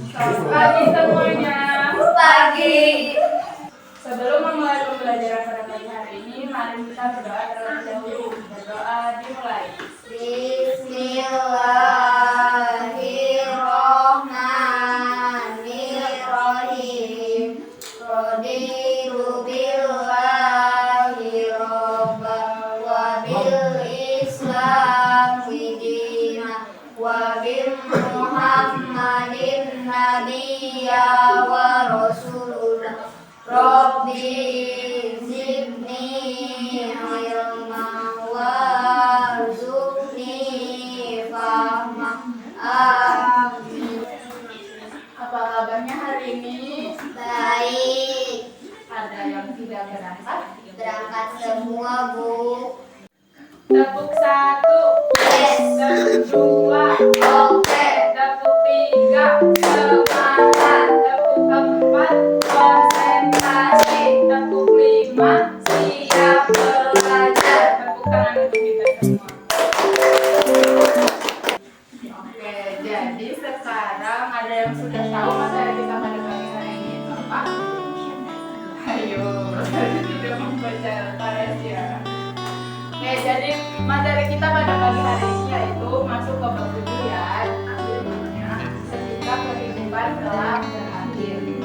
Selamat pagi semuanya. Pagi. Sebelum memulai pembelajaran pada pagi hari ini, mari kita berdoa terlebih dahulu. Berdoa dimulai. Bismillahirrahmanirrahim. Raditu billahi robba wa bil islami dina wa bil muhammadin nabiyya wa rasulullah. Rabbi zidni ilma warzuqni fahma. Amin. Apa kabarnya hari ini? Baik. Ada yang tidak berangkat? Berangkat semua, Bu. Tepuk 1. Yes. Tepuk 2. Oke. Tepuk 3. Semangat. Tepuk 4. Konsentrasi. Tepuk 5. Siap belajar. Tepuk tangan untuk kita semua. Oke, jadi sekarang ada yang sudah tahu materi kita pada pagi hari ini apa? Ayo, tidak membaca LKS ya. Oke, jadi materi kita pada pagi hari ini yaitu masuk ke bab 7 ya. Judulnya ketika kehidupan telah berakhir. Di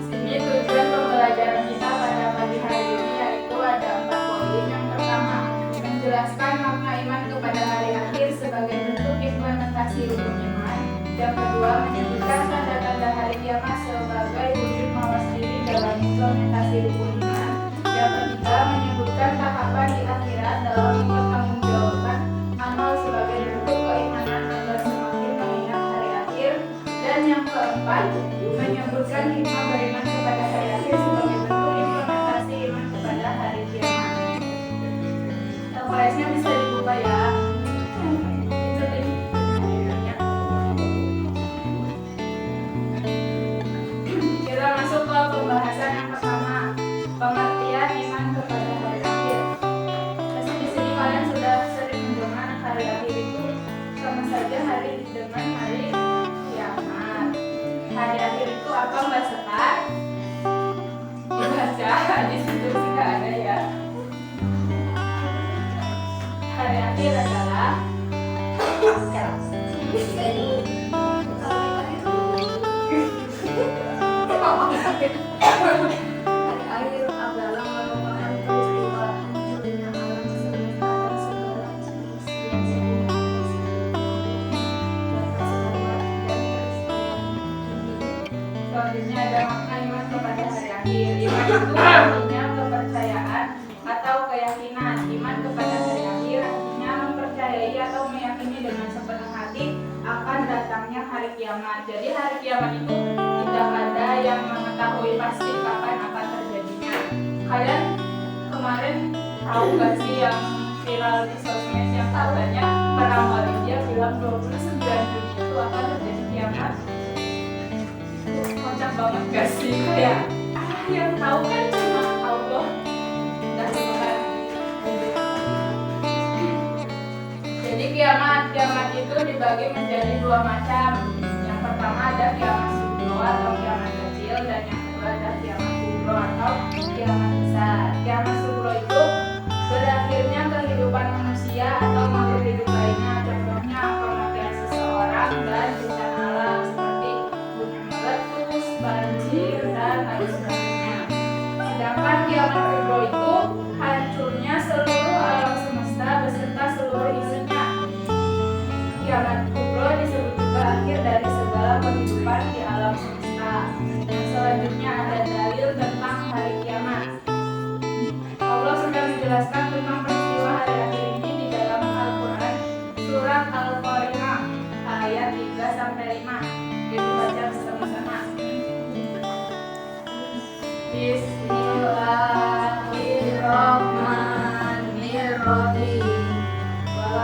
sini tujuan pembelajaran kita pada pagi hari ini yaitu ada 4 poin. Yang pertama, menjelaskan makna iman kepada hari akhir sebagai bentuk implementasi rukun iman. Yang kedua, menyebutkan tanda-tanda hari kiamat sebagai wujud mawas diri dalam implementasi rukun iman. Yang ketiga, menyebutkan tahapan di akhirat dalam mempertanggungjawabkan amal sebagai bentuk keimanan agar semakin mengingat hari akhir. Dan yang keempat, menyebutkan hikmah beriman kepada hari akhir sebagai bentuk implementasi iman kepada hari kiamat. LKS-nya bisa dibuka ya. Kita masuk ke pembahasan yang pertama, pengertian iman kepada hari akhir. Pasti di sini kalian sudah sering mendengar hari akhir itu sama saja hari dengan hari kiamat. Hari akhir itu apa Mbak Sekar? Dibaca di situ sudah ada ya. Hari akhir adalah Hari akhir adalah merupakan peristiwa munculnya alam semesta dan segala jenis yang selanjutnya ada makna iman kepada hari akhir. Iman itu artinya kepercayaan atau keyakinan. Iman kepada hari akhir artinya mempercayai atau meyakini dengan sepenuh hati akan datangnya hari kiamat. Jadi hari kiamat itu tidak ada yang mengetahui pasti kapan akan terjadinya. Kalian kemarin tahu gak sih yang viral di sosmed yang katanya peramal India bilang 29 Juni itu akan terjadi kiamat? Kocak banget gak sih? Kayak yang tahu kan cuma Allah dan Tuhan. Jadi kiamat itu dibagi menjadi 2 macam. Yang pertama ada kiamat sugro atau kiamat kecil, dan yang kedua ada kiamat kubro atau kiamat besar. Kiamat sugro itu berakhirnya kehidupan manusia atau makhluk hidup lainnya. Contohnya kematian seseorang dan bencana alam seperti gunung meletus, banjir, dan lain sebagainya. Sedangkan kiamat kubro itu hancurnya seluruh alam semesta beserta seluruh isinya. Kiamat kubro disebut juga akhir dari segala kehidupan di alam semesta. Dan selanjutnya ada dalil tentang hari kiamat. Allah sudah menjelaskan tentang peristiwa hari akhir ini di dalam Al-Quran surat Al-Qari'ah ayat 3-5. Jadi baca bersama-sama. Bismillahirrahmanirrahim. Wa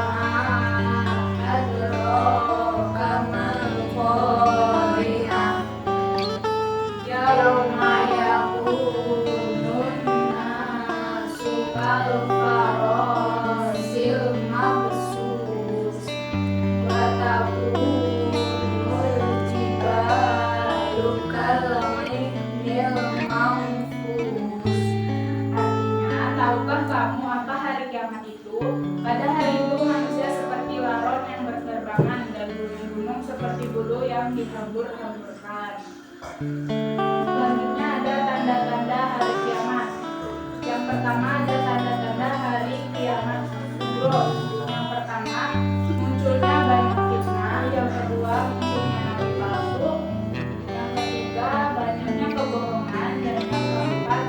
adraka mal qari'ah. Yauma yakunun nasu kal farasil mabsus wa takunul yang dihambur-hamburkan. Selanjutnya ada tanda-tanda hari kiamat. Yang pertama ada tanda-tanda hari kiamat kubro. Yang pertama, munculnya banyak fitnah. Yang kedua, munculnya nabi palsu. Yang ketiga, banyaknya kebohongan. Dan yang keempat,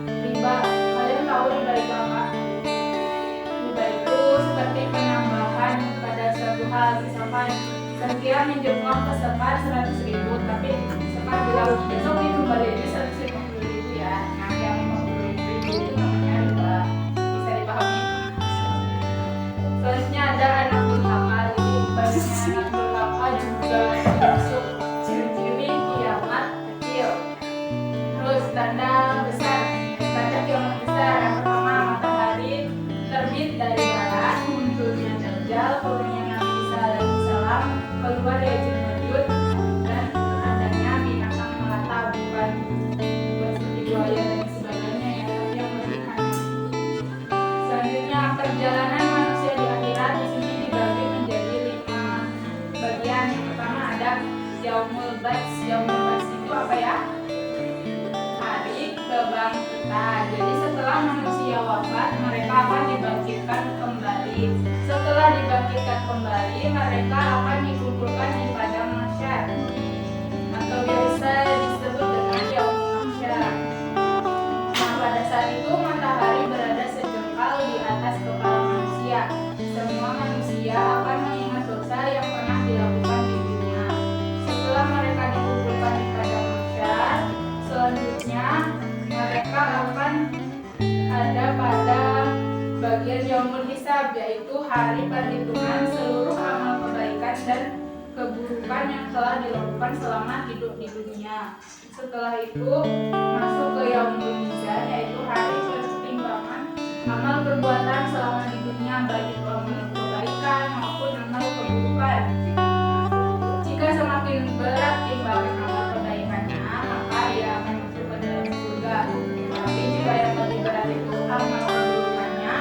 riba. Kalian tahu riba itu apa? Riba itu seperti penambahan pada suatu hal. Misalkan Setia minjem uang ke Sepan 100.000, tapi Sepan bilang besok dikembaliinnya 150.000 ya. Nah, yang 50.000 itu namanya riba. Bisa dipahami? Selanjutnya ada anak durhaka. Jadi banyaknya anak durhaka juga termasuk ciri-ciri kiamat kecil. Terus tanda besar. Tanda kiamat besar yang pertama, matahari terbit dari barat, munculnya Dajjal, turunnya Nabi Isa alaihissalam, keluar dari Majud, dan adanya binatang melata, bukan seperti buaya dan sebagainya ya, tapi yang lebih aneh. Selanjutnya perjalanan manusia di akhirat di sini dibagi menjadi 5 bagian. Yang pertama ada Yaumul Bats. Yaumul Bats itu apa ya? Hari kebangkitan. Jadi setelah manusia wafat, mereka akan dibangkitkan kembali. Setelah dibangkitkan kembali, mereka akan dikumpulkan di padang mahsyar, atau biasa disebut dengan yaumul mahsyar. Nah, pada saat itu matahari berada sejengkal di atas kepala manusia. Semua manusia akan mengingat dosa yang pernah dilakukan di dunia. Setelah mereka dikumpulkan di padang mahsyar, selanjutnya mereka akan ada pada bagian yaumul hisab, yaitu hari perhitungan seluruh amal kebaikan dan keburukan yang telah dilakukan selama hidup di dunia. Setelah itu masuk ke yaumul mizan, yaitu hari pertimbangan amal perbuatan selama di dunia, baik itu amal kebaikan maupun amal keburukan. Jika semakin berat timbangan amal kebaikannya, maka ia akan masuk ke dalam surga. Tapi jika yang lebih berat itu amal keburukannya,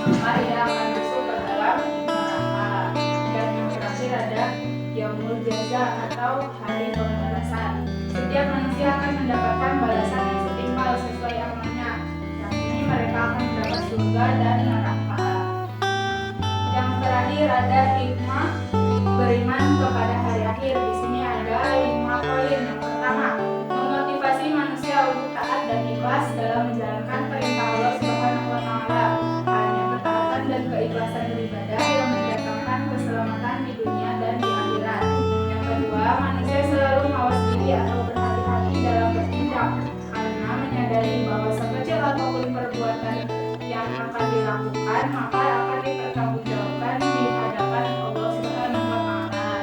maka ia akan masuk ke dalam neraka. Dan yang terakhir ada yaumul jaza atau hari pembalasan. Setiap manusia akan mendapatkan balasan yang setimpal sesuai amalnya. Yang ini mereka akan mendapat surga dan neraka. Yang terakhir ada hikmah beriman kepada hari akhir. Di sini ada 5 poin. Yang pertama, memotivasi manusia untuk taat dan ikhlas dalam menjalankan perintah Allah Subhanahu wa taala. Hanya ketaatan dan keikhlasan beribadah yang mendatangkan keselamatan di dunia dan di akhirat. Yang kedua, manusia selalu mawas diri atau berhati-hati dalam bertindak, karena menyadari bahwa sekecil apapun perbuatan yang akan dilakukan, maka akan dipertanggungjawabkan di hadapan Allah Subhanahu wa taala.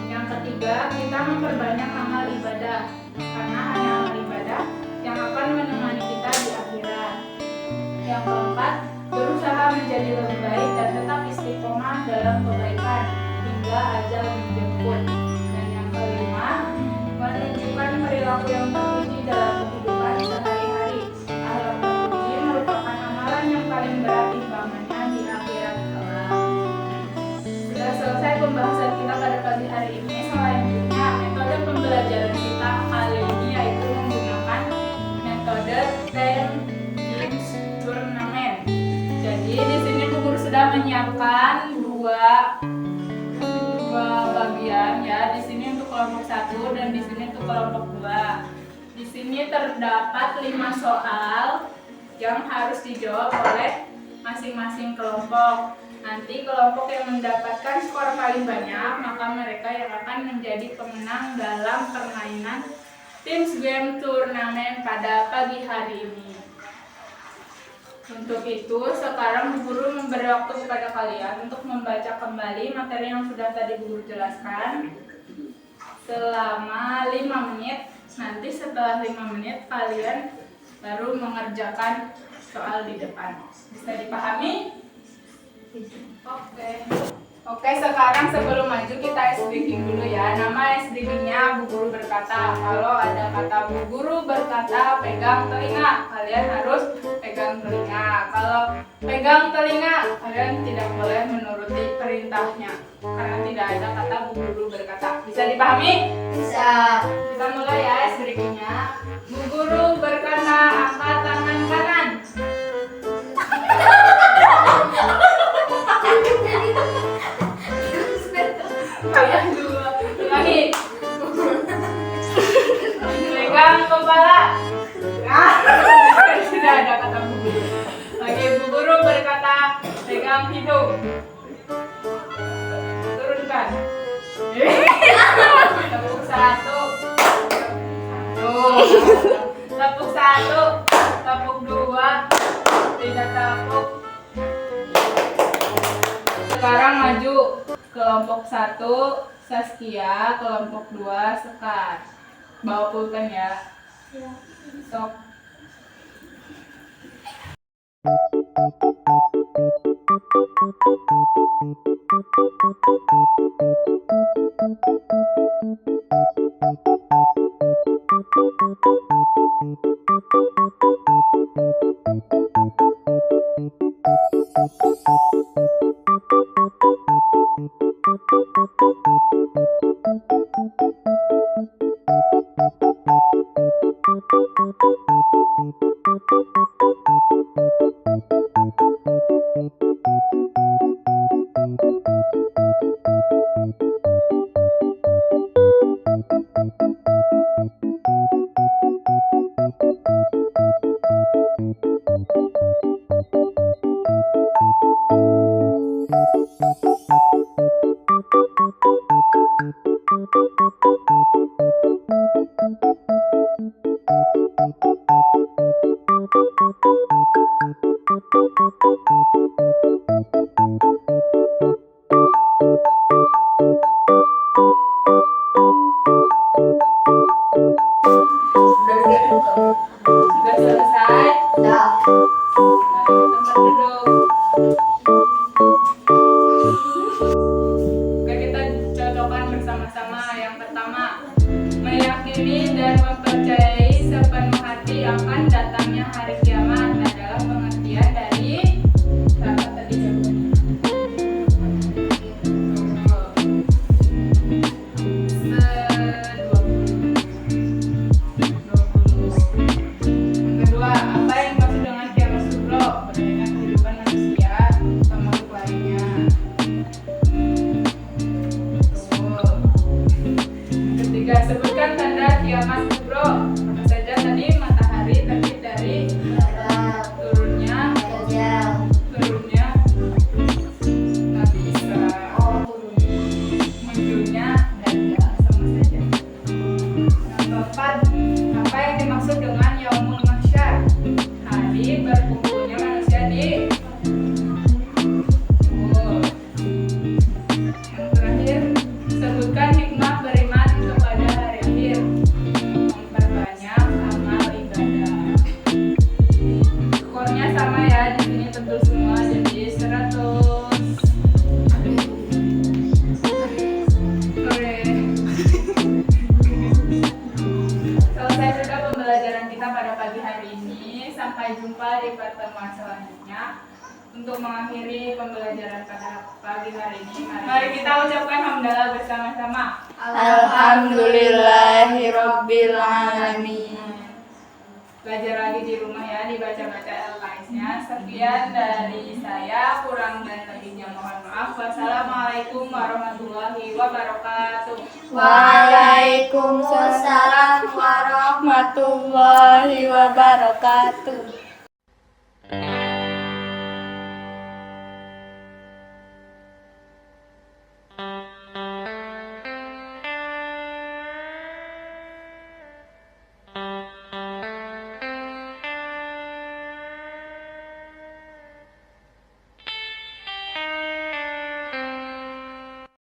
Yang ketiga, kita memperbanyak amal ibadah, karena hanya amal ibadah yang akan menemani kita di akhirat. Yang keempat, berusaha menjadi lebih baik dan tetap istiqomah dalam kebaikan hingga ajal menjemput. Dan yang kelima, menunjukkan perilaku yang terpuji dalam kehidupan sehari-hari. Akhlak terpuji merupakan amalan yang paling berat timbangannya di akhirat kelak. Sudah selesai pembahasan kita pada pagi hari ini. Selanjutnya, metode pembelajaran kita kali ini yaitu menggunakan metode 10 games turnamen. Jadi di sini Bu Guru sudah menyiapkan dua bagian ya. Di sini untuk kelompok 1 dan di sini untuk kelompok 2. Di sini terdapat 5 soal yang harus dijawab oleh masing-masing kelompok. Nanti kelompok yang mendapatkan skor paling banyak, maka mereka yang akan menjadi pemenang dalam permainan Teams Game Turnamen pada pagi hari ini. Untuk itu, sekarang Bu Guru memberi waktu kepada kalian untuk membaca kembali materi yang sudah tadi Bu Guru jelaskan selama 5 menit. Nanti setelah 5 menit kalian baru mengerjakan soal di depan. Bisa dipahami? Oke. Oke, sekarang sebelum maju kita ice breaking dulu ya. Nama ice breaking-nya Bu Guru berkata. Kalau ada kata Bu Guru berkata, pegang telinga. Kalian harus pegang telinga. Kalau pegang telinga, kalian tidak boleh menuruti perintahnya. Karena tidak ada kata Bu Guru berkata. Bisa dipahami? Bisa. Kita mulai ya ice breaking-nya. Bu Guru berkata, angkat tangan kanan. Kalian dulu lagi pegang kepala. Sudah ada kata Bu Guru. Lagi Bu Guru berkata pegang hidung. Turunkan. Tepuk satu. Tepuk satu. Tepuk dua. Tidak tepuk. Sekarang maju. Kelompok 1 Saskia, kelompok 2 Sekar. Bawa pulpen ya. Sok. Sudah selesai? Dah. Mari tempat duduk. Oke, kita cocokkan bersama-sama. Yang pertama, meyakini dan mempercayai sepenuh hati akan datangnya hari kiamat adalah pengertian dari apa tadi jawabannya? Yang kedua, apa yang dimaksud dengan kiamat kubro? Berkaitan kehidupan manusia sama makhluk lainnya. Yang ketiga, sebutkan tanda kiamat kubro. Apa saja tadi? Matahari terbit dari Barat. turunnya, Dajjal. turunnya Nabi Isa, Oh, turun. munculnya Dajjal, sama saja. Yang keempat, apa yang dimaksud dengan Yaumul Mahsyar? Hari berkumpulnya manusia di kubur. Yang terakhir, sebutkan hikmah beriman kepada hari akhir. Memperbanyak amal ibadah. Skornya sama ya, di sini betul semua, jadi 100. Oke. Selesai sudah pembelajaran kita pada pagi hari ini. Sampai jumpa di pertemuan selanjutnya. Untuk mengakhiri pembelajaran pada pagi hari ini, mari kita ucapkan hamdalah bersama-sama. Alhamdulillahirabbil alamin. Belajar lagi di rumah ya, dibaca-baca LKS-nya. Sekian dari saya, kurang dan lebihnya mohon maaf. Wassalamualaikum warahmatullahi wabarakatuh. Waalaikumsalam warahmatullahi wabarakatuh.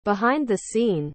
Behind the scene.